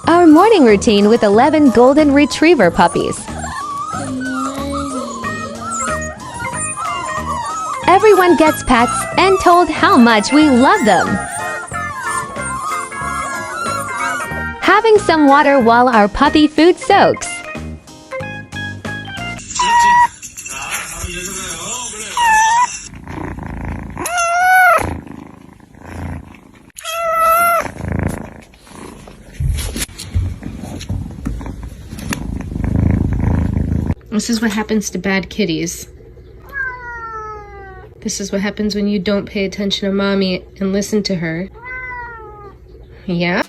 Our morning routine with 11 golden retriever puppies. Everyone gets pets and told how much we love them. Having some water while our puppy food soaks. This is what happens to bad kitties. This is what happens when you don't pay attention to mommy and listen to her. Yeah?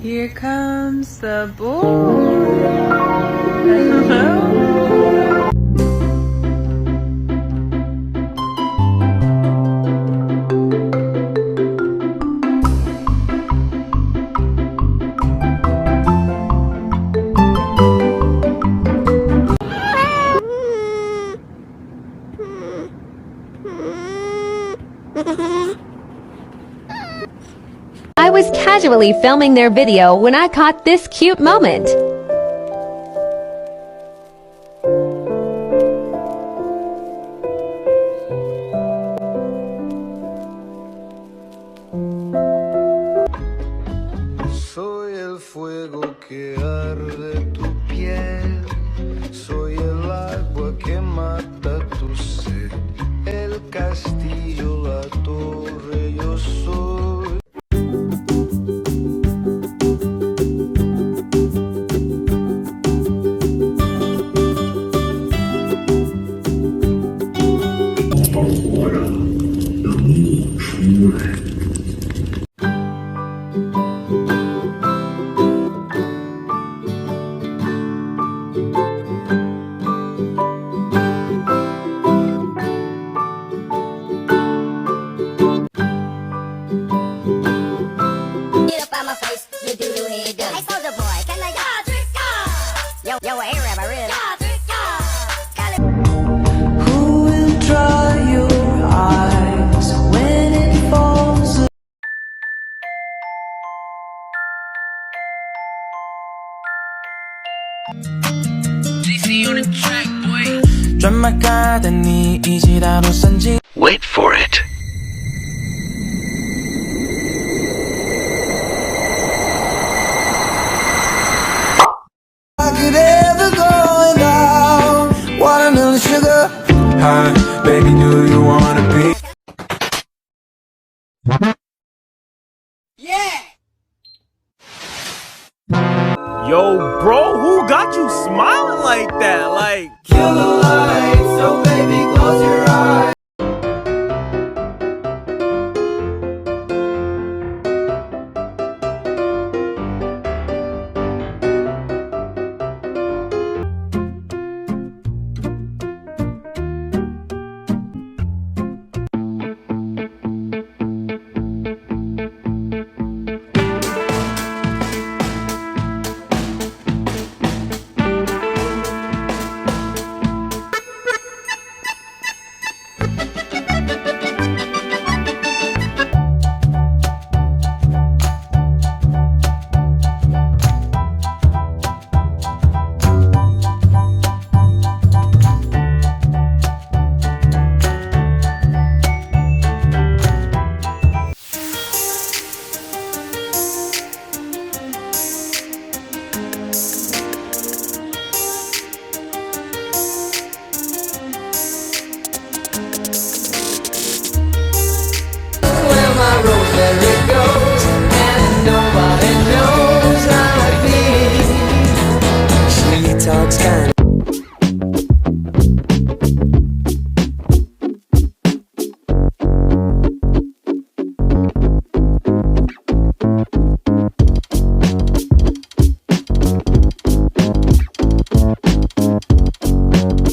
Here comes the boy. Hello. I was casually filming their video when I caught this cute moment. Soy el fuego que arde tu piel, soy el agua que mata tu sed, el castillo, la torre, yo soy. Who will dry your eyes when it falls? Wait for it. I could ever go down watermelon sugar. Hi, baby, do you wanna be